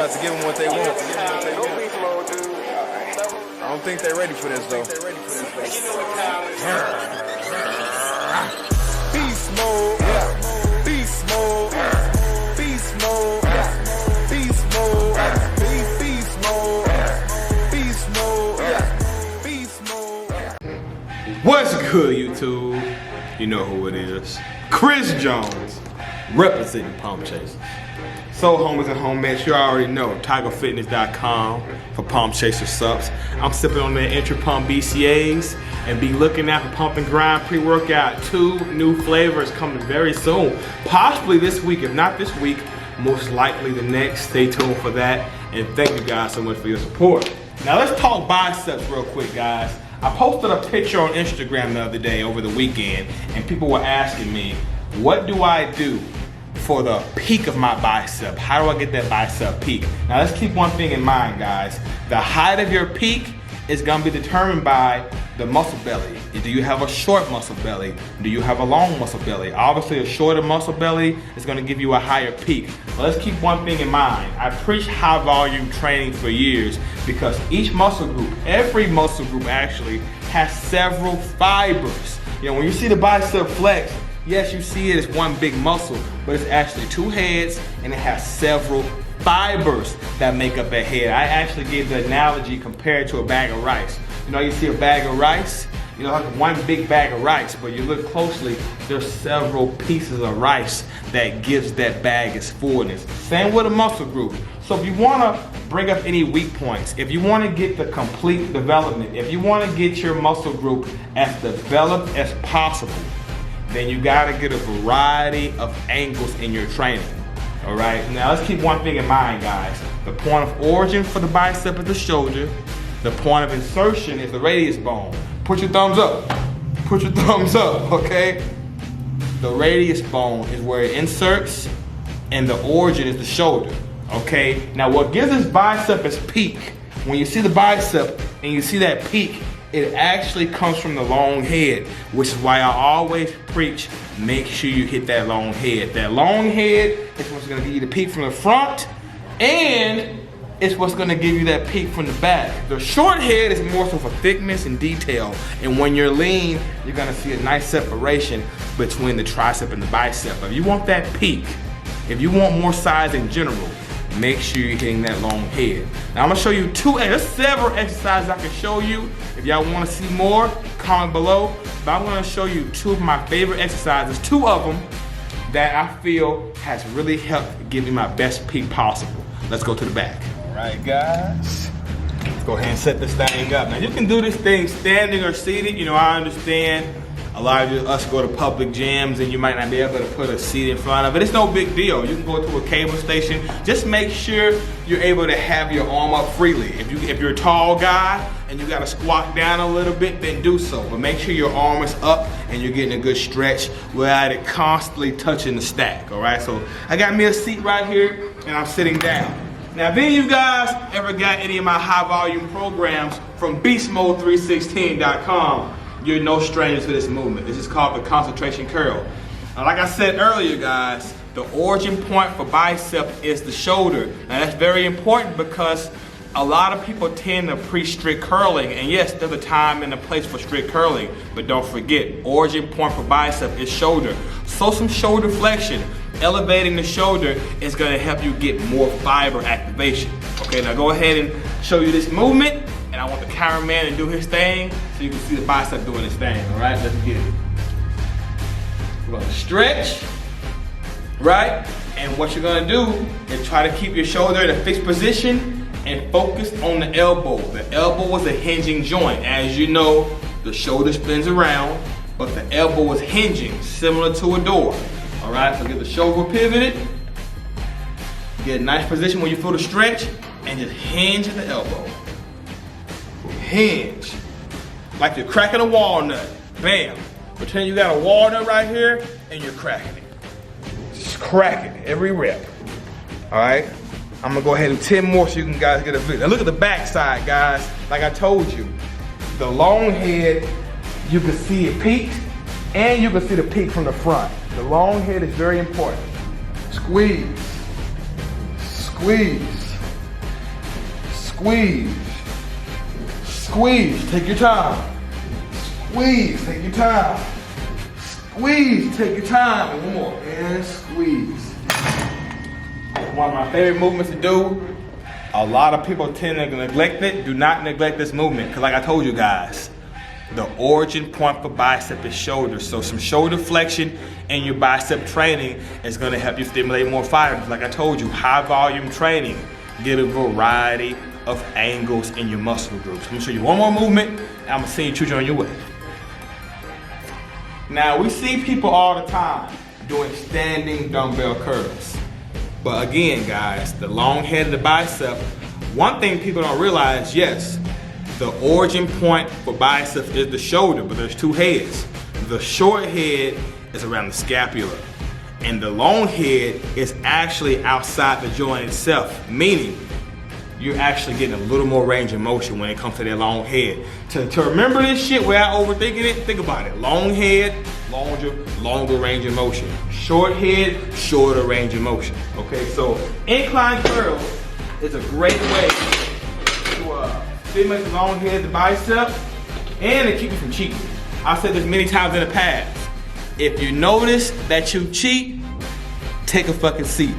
about to give them what they want. I don't think they're ready for this though. Beast mode, beast mode, beast mode, beast mode, beast mode, beast mode, beast mode. What's good, YouTube? You know who it is. Chris Jones, representing Pump Chasers. So homies and homies, you already know, tigerfitness.com for Pump Chaser subs. I'm sipping on the Entry Pump BCAAs and be looking out for Pump and Grind pre-workout. 2 new flavors coming very soon. Possibly this week, if not this week, most likely the next. Stay tuned for that. And thank you guys so much for your support. Now let's talk biceps real quick, guys. I posted a picture on Instagram the other day over the weekend, and people were asking me, what do I do for the peak of my bicep? How do I get that bicep peak? Now let's keep one thing in mind, guys. The height of your peak is gonna be determined by the muscle belly. Do you have a short muscle belly? Do you have a long muscle belly? Obviously a shorter muscle belly is gonna give you a higher peak. But let's keep one thing in mind. I preach high volume training for years because each muscle group, every muscle group actually, has several fibers. You know, when you see the bicep flex, yes, you see it as one big muscle, but it's actually 2 heads and it has several fibers that make up that head. I actually gave the analogy compared to a bag of rice. You know, you see a bag of rice, you know, like one big bag of rice, but you look closely, there's several pieces of rice that gives that bag its fullness. Same with a muscle group. So if you wanna bring up any weak points, if you wanna get the complete development, if you wanna get your muscle group as developed as possible, then you gotta get a variety of angles in your training. All right, now let's keep one thing in mind, guys. The point of origin for the bicep is the shoulder. The point of insertion is the radius bone. Put your thumbs up. Put your thumbs up, okay? The radius bone is where it inserts, and the origin is the shoulder, okay? Now what gives this bicep its peak, when you see the bicep and you see that peak, it actually comes from the long head, which is why I always preach, make sure you hit that long head. That long head is what's gonna give you the peak from the front, and it's what's gonna give you that peak from the back. The short head is more so for thickness and detail, and when you're lean, you're gonna see a nice separation between the tricep and the bicep. If you want that peak, if you want more size in general, make sure you're hitting that long head. Now I'm gonna show you there's several exercises I can show you. If y'all wanna see more, comment below. But I'm gonna show you 2 of my favorite exercises, 2 of them that I feel has really helped give me my best peak possible. Let's go to the back. All right, guys. Let's go ahead and set this thing up. Now you can do this thing standing or seated. You know, I understand a lot of us go to public gyms and you might not be able to put a seat in front of it. It's no big deal. You can go to a cable station. Just make sure you're able to have your arm up freely. If you're a tall guy and you gotta squat down a little bit, then do so. But make sure your arm is up and you're getting a good stretch without it constantly touching the stack, all right? So I got me a seat right here and I'm sitting down. Now, if any of you guys ever got any of my high volume programs from beastmode316.com, you're no stranger to this movement. This is called the concentration curl. Now, like I said earlier, guys, the origin point for bicep is the shoulder. Now that's very important because a lot of people tend to preach strict curling, and yes, there's a time and a place for strict curling, but don't forget, origin point for bicep is shoulder. So some shoulder flexion, elevating the shoulder is gonna help you get more fiber activation. Okay, now go ahead and show you this movement, and I want the cameraman to do his thing so you can see the bicep doing his thing, all right? Let's get it. We're gonna stretch, right? And what you're gonna do is try to keep your shoulder in a fixed position and focus on the elbow. The elbow is a hinging joint. As you know, the shoulder spins around, but the elbow is hinging, similar to a door. All right, so get the shoulder pivoted, get a nice position where you feel the stretch, and just hinge at the elbow. Hinge, like you're cracking a walnut. Bam. Pretend you got a walnut right here, and you're cracking it. Just crack it every rep. All right. I'm gonna go ahead and 10 more so you can guys get a view. Now look at the back side, guys. Like I told you, the long head, you can see it peaked, and you can see the peak from the front. The long head is very important. Squeeze, squeeze, Squeeze. Squeeze, take your time. Squeeze, take your time. Squeeze, take your time. And one more, and squeeze. One of my favorite movements to do. A lot of people tend to neglect it. Do not neglect this movement, because like I told you guys, the origin point for bicep is shoulder. So some shoulder flexion in your bicep training is gonna help you stimulate more fibers. Like I told you, high volume training, get a variety of angles in your muscle groups. I'm gonna show you one more movement, and I'm gonna send you choose on your way. Now we see people all the time doing standing dumbbell curls. But again, guys, the long head of the bicep, one thing people don't realize, yes, the origin point for biceps is the shoulder, but there's two heads. The short head is around the scapula, and the long head is actually outside the joint itself, meaning you're actually getting a little more range of motion when it comes to that long head. To remember this shit without overthinking it, think about it. Long head, longer range of motion. Short head, shorter range of motion. Okay, so incline curls is a great way to stimulate the long head, the bicep, and to keep you from cheating. I've said this many times in the past. If you notice that you cheat, take a fucking seat.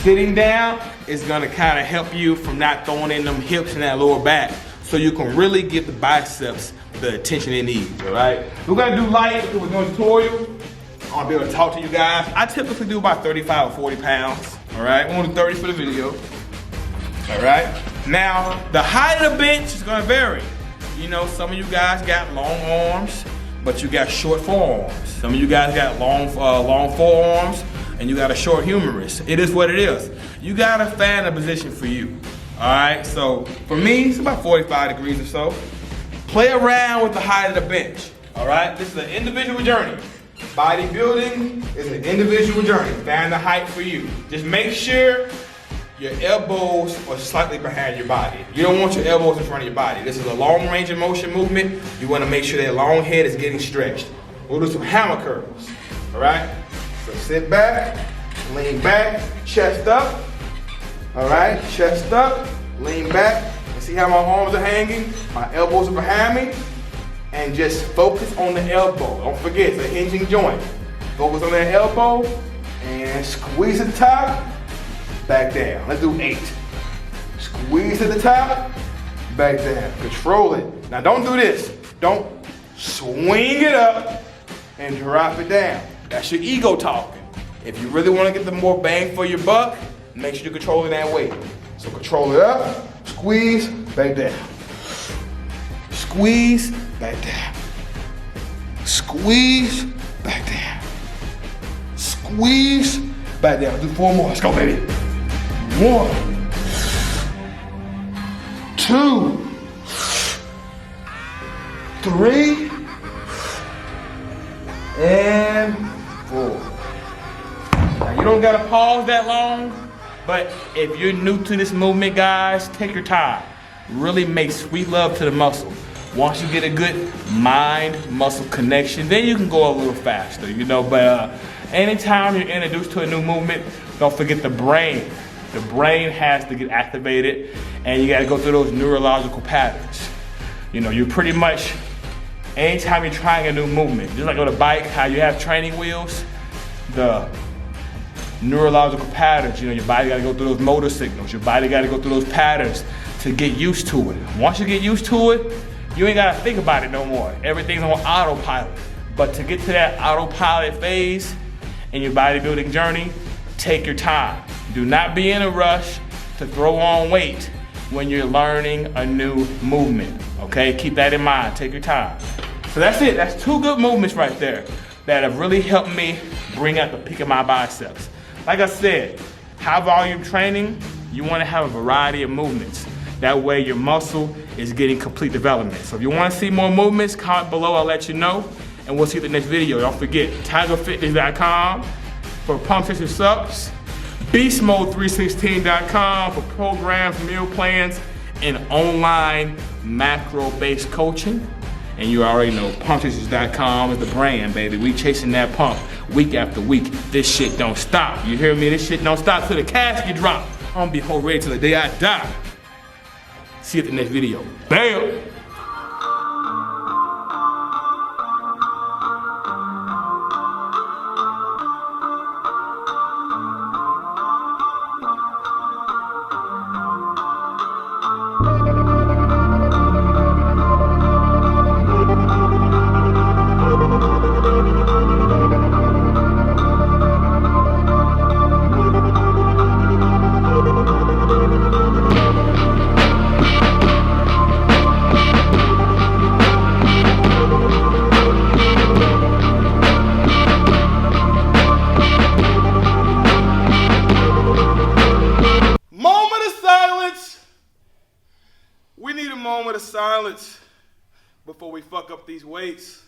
Sitting down is gonna kind of help you from not throwing in them hips and that lower back, so you can really give the biceps the attention it needs, all right? We're gonna do light because we're doing a tutorial. I'll be able to talk to you guys. I typically do about 35 or 40 pounds, all right? We're gonna do 30 for the video, all right? Now, the height of the bench is gonna vary. You know, some of you guys got long arms, but you got short forearms. Some of you guys got long forearms, and you got a short humerus. It is what it is. You gotta find a position for you, all right? So for me, it's about 45 degrees or so. Play around with the height of the bench, all right? This is an individual journey. Bodybuilding is an individual journey. Find the height for you. Just make sure your elbows are slightly behind your body. You don't want your elbows in front of your body. This is a long range of motion movement. You wanna make sure that long head is getting stretched. We'll do some hammer curls, all right? So sit back, lean back, chest up, all right? Chest up, lean back, and see how my arms are hanging? My elbows are behind me, and just focus on the elbow. Don't forget, it's a hinging joint. Focus on that elbow, and squeeze at the top, back down. Let's do 8. Squeeze at the top, back down. Control it. Now don't do this. Don't swing it up and drop it down. That's your ego talking. If you really want to get the more bang for your buck, make sure you're controlling that weight. So control it up, squeeze, back down. Squeeze, back down. Squeeze, back down. Squeeze, back down. Do 4 more. Let's go, baby. 1, 2, 3, and 4. Now you don't gotta pause that long, but if you're new to this movement, guys, take your time. Really make sweet love to the muscle. Once you get a good mind-muscle connection, then you can go a little faster, you know, but anytime you're introduced to a new movement, don't forget the brain. The brain has to get activated, and you gotta go through those neurological patterns. You know, you pretty much, anytime you're trying a new movement, just like on a bike, how you have training wheels, the neurological patterns, you know, your body gotta go through those motor signals, your body gotta go through those patterns to get used to it. Once you get used to it, you ain't gotta think about it no more. Everything's on autopilot. But to get to that autopilot phase in your bodybuilding journey, take your time. Do not be in a rush to throw on weight when you're learning a new movement, okay? Keep that in mind, take your time. So that's it, that's 2 good movements right there that have really helped me bring out the peak of my biceps. Like I said, high volume training, you wanna have a variety of movements. That way your muscle is getting complete development. So if you wanna see more movements, comment below, I'll let you know. And we'll see you in the next video. Don't forget, tigerfitness.com for pump session subs, beastmode316.com for programs, meal plans, and online macro-based coaching. And you already know, pumpsessions.com is the brand, baby. We chasing that pump week after week. This shit don't stop. You hear me? This shit don't stop till the casket drop. I'm gonna be whole ready till the day I die. See you at the next video. Bam! We need a moment of silence before we fuck up these weights.